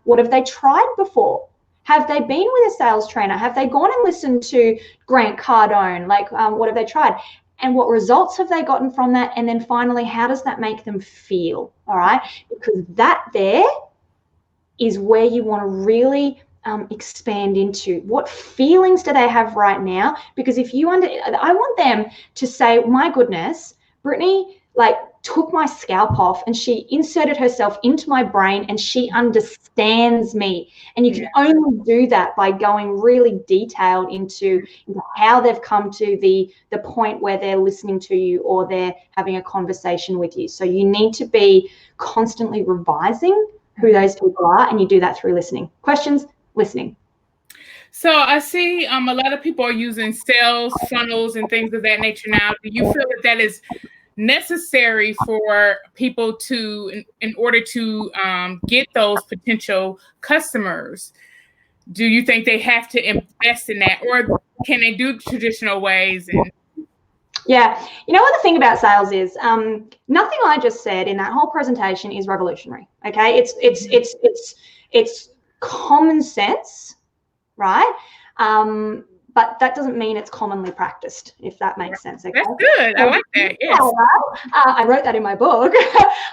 what have they tried before? Have they been with a sales trainer? Have they gone and listened to Grant Cardone? Like, what have they tried? And what results have they gotten from that? And then finally, how does that make them feel? All right, because that there is where you want to really expand into. What feelings do they have right now? Because if you I want them to say, my goodness, Brittany, like took my scalp off and she inserted herself into my brain and she understands me. And you can only do that by going really detailed into how they've come to the point where they're listening to you or they're having a conversation with you. So you need to be constantly revising who those people are, and you do that through listening. Questions, listening. So I see a lot of people are using sales funnels and things of that nature now. Do you feel that that is necessary for people to, in order to get those potential customers? Do you think they have to invest in that, or can they do traditional ways? Yeah, you know what the thing about sales is, nothing I just said in that whole presentation is revolutionary. Okay, it's common sense, right? But that doesn't mean it's commonly practiced, if that makes sense. Okay? That's good. I like that. Yes. I wrote that in my book.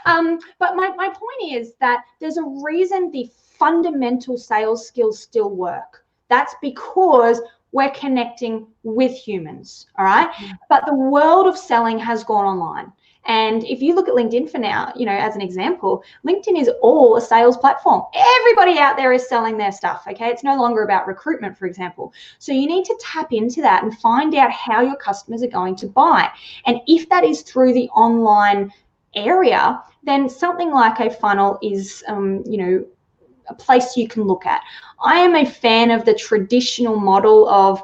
But my point is that there's a reason the fundamental sales skills still work. That's because we're connecting with humans, all right? But the world of selling has gone online. And if you look at LinkedIn for now, you know, as an example, LinkedIn is all a sales platform. Everybody out there is selling their stuff, okay? It's no longer about recruitment, for example. So you need to tap into that and find out how your customers are going to buy. And if that is through the online area, then something like a funnel is, you know, a place you can look at. I am a fan of the traditional model of,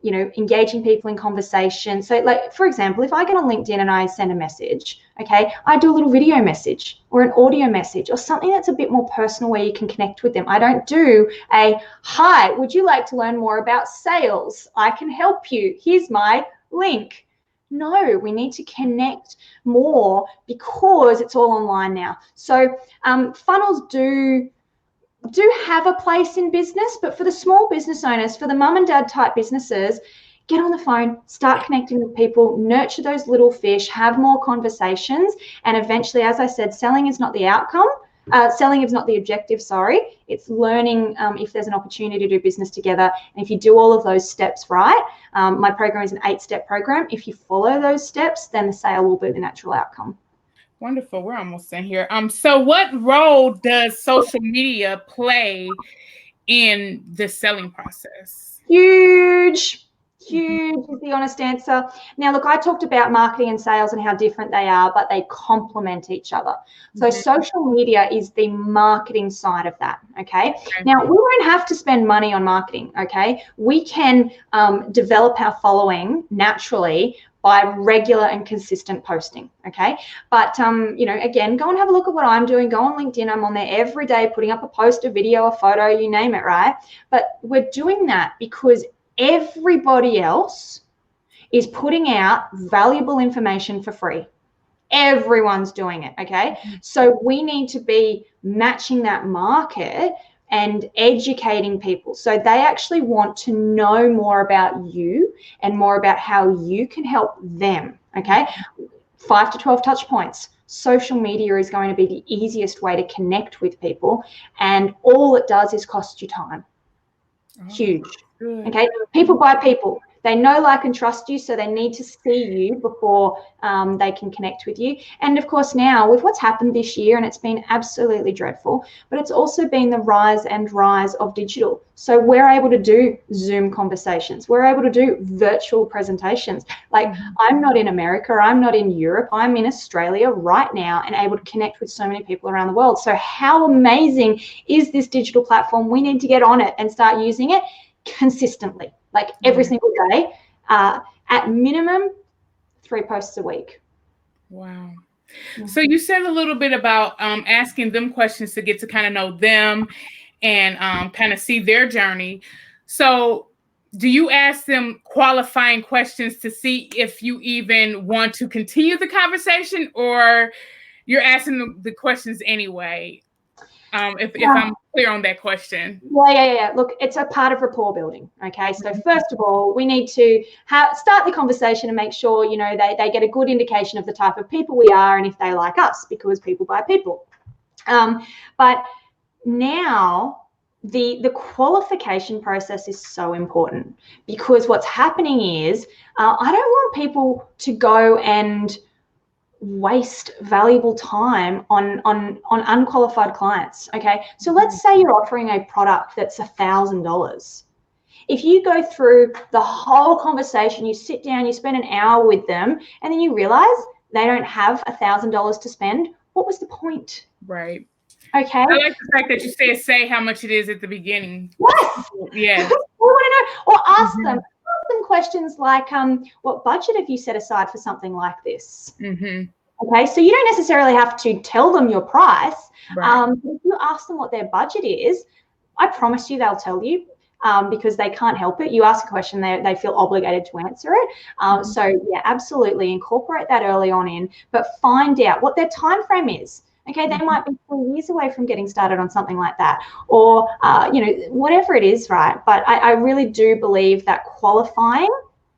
you know, engaging people in conversation. So like, for example, if I get on LinkedIn and I send a message, okay, I do a little video message or an audio message or something that's a bit more personal where you can connect with them. I don't do a, hi, would you like to learn more about sales? I can help you. Here's my link. No, we need to connect more because it's all online now. So funnels do have a place in business, but for the small business owners, for the mum and dad type businesses, get on the phone, start connecting with people, nurture those little fish, have more conversations, and eventually, as I said, selling is not the outcome. Selling is not the objective, sorry. It's learning if there's an opportunity to do business together. And if you do all of those steps right, my program is an 8-step program. If you follow those steps, then the sale will be the natural outcome. Wonderful. We're almost in here. So what role does social media play in the selling process? Huge is the honest answer. Now, look, I talked about marketing and sales and how different they are, but they complement each other. So social media is the marketing side of that, okay? Now, we don't have to spend money on marketing, okay? We can develop our following naturally by regular and consistent posting, okay? But, you know, again, go and have a look at what I'm doing. Go on LinkedIn. I'm on there every day putting up a post, a video, a photo, you name it, right? But we're doing that because everybody else is putting out valuable information for free. Everyone's doing it, okay? So we need to be matching that market and educating people. So they actually want to know more about you and more about how you can help them, okay? 5 to 12 touch points. Social media is going to be the easiest way to connect with people, and all it does is cost you time. Huge. Okay, people buy people. They know, like, and trust you, so they need to see you before they can connect with you. And of course, now with what's happened this year, and it's been absolutely dreadful, but it's also been the rise of digital. So we're able to do Zoom conversations. We're able to do virtual presentations. Like, I'm not in America, I'm not in Europe, I'm in Australia right now and able to connect with so many people around the world. So how amazing is this digital platform? We need to get on it and start using it consistently, like every single day, at minimum 3 posts a week. Wow. So you said a little bit about asking them questions to get to kind of know them and kind of see their journey. So do you ask them qualifying questions to see if you even want to continue the conversation, or you're asking them the questions anyway? If I'm clear on that question. Yeah. Look, it's a part of rapport building. Okay, so first of all, we need to start the conversation and make sure, you know, they get a good indication of the type of people we are and if they like us, because people buy people. But now the qualification process is so important, because what's happening is I don't want people to go and waste valuable time on unqualified clients. Okay, so let's say you're offering a product that's $1,000. If you go through the whole conversation, you sit down, you spend an hour with them, and then you realize they don't have $1,000 to spend, what was the point? Right. Okay. I like the fact that you say how much it is at the beginning. Yes. Yes. We want to know, or ask them questions like, what budget have you set aside for something like this? Okay, so you don't necessarily have to tell them your price. Right. If you ask them what their budget is, I promise you they'll tell you. Because they can't help it. You ask a question, they feel obligated to answer it. So yeah, absolutely incorporate that early on in, but find out what their time frame is. Okay, they might be 4 years away from getting started on something like that, or whatever it is, right? But I really do believe that qualifying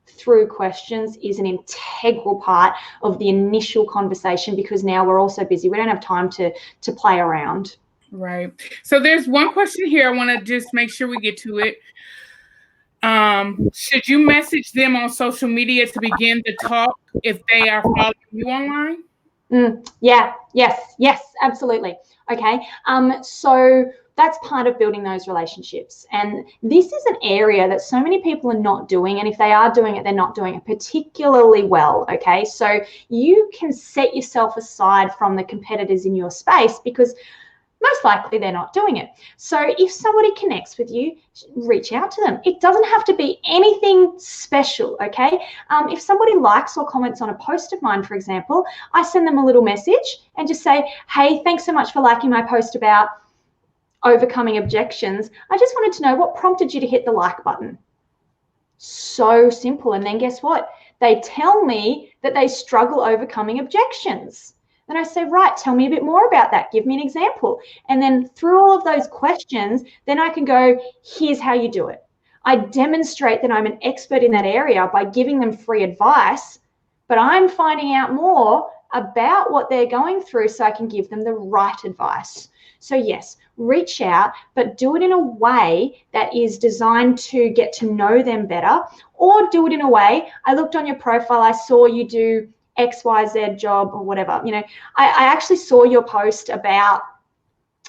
through questions is an integral part of the initial conversation, because now we're all so busy, we don't have time to play around. Right. So there's one question here. I want to just make sure we get to it. Should you message them on social media to begin the talk if they are following you online? Yeah, yes, absolutely. Okay. So that's part of building those relationships. And this is an area that so many people are not doing. And if they are doing it, they're not doing it particularly well. Okay. So you can set yourself aside from the competitors in your space, because most likely they're not doing it. So if somebody connects with you, reach out to them. It doesn't have to be anything special, okay? If somebody likes or comments on a post of mine, for example, I send them a little message and just say, hey, thanks so much for liking my post about overcoming objections. I just wanted to know what prompted you to hit the like button. So simple. And then guess what? They tell me that they struggle overcoming objections. Then I say, right, tell me a bit more about that. Give me an example. And then through all of those questions, then I can go, here's how you do it. I demonstrate that I'm an expert in that area by giving them free advice, but I'm finding out more about what they're going through so I can give them the right advice. So yes, reach out, but do it in a way that is designed to get to know them better, or do it in a way, I looked on your profile, I saw you do XYZ job or whatever. I actually saw your post about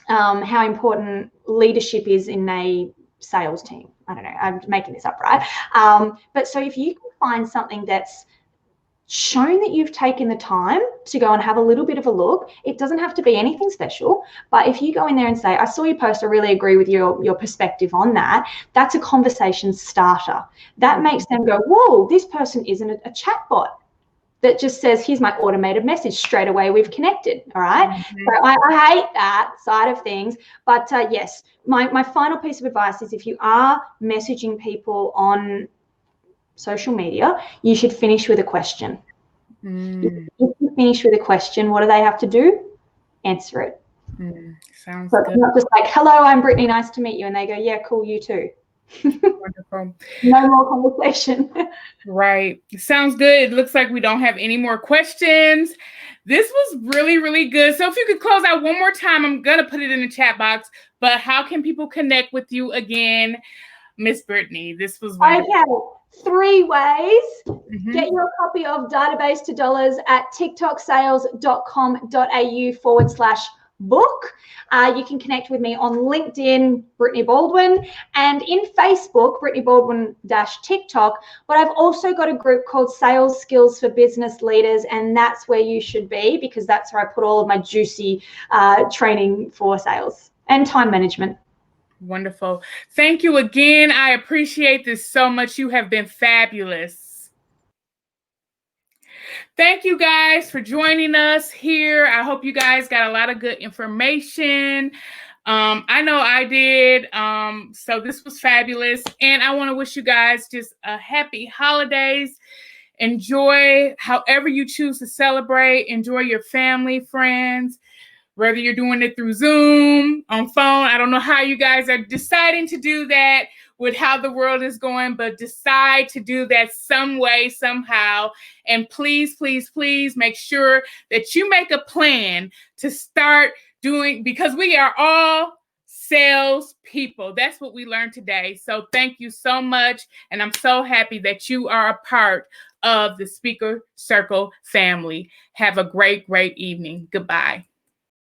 how important leadership is in a sales team. I don't know, I'm making this up, right? But so if you can find something that's shown that you've taken the time to go and have a little bit of a look, it doesn't have to be anything special, but if you go in there and say, I saw your post, I really agree with your perspective on that, that's a conversation starter. That makes them go, whoa, this person isn't a chatbot that just says, here's my automated message, straight away we've connected, all right? So I hate that side of things, but yes, my final piece of advice is, if you are messaging people on social media, you should finish with a question. If you finish with a question, what do they have to do? Answer it. Sounds so good. It's not just like, hello, I'm Brittany, nice to meet you, and they go, yeah, cool, you too. Wonderful. No more conversation. Right. Sounds good. It looks like we don't have any more questions. This was really, really good. So if you could close out one more time, I'm going to put it in the chat box, but how can people connect with you again, Miss Brittany? This was wonderful. Okay, 3 ways. Get your copy of Database to Dollars at tiktoksales.com.au/book. You can connect with me on LinkedIn, Brittany Baldwin, and in Facebook, Brittany Baldwin-TikTok. But I've also got a group called Sales Skills for Business Leaders, and that's where you should be, because that's where I put all of my juicy training for sales and time management. Wonderful. Thank you again. I appreciate this so much. You have been fabulous. Thank you guys for joining us here. I hope you guys got a lot of good information. I know I did. So this was fabulous. And I want to wish you guys just a happy holidays. Enjoy however you choose to celebrate. Enjoy your family, friends, whether you're doing it through Zoom, on phone. I don't know how you guys are deciding to do that with how the world is going, but decide to do that some way, somehow. And please, please, please make sure that you make a plan to start doing, because we are all salespeople. That's what we learned today. So thank you so much. And I'm so happy that you are a part of the Speaker Circle family. Have a great, great evening. Goodbye.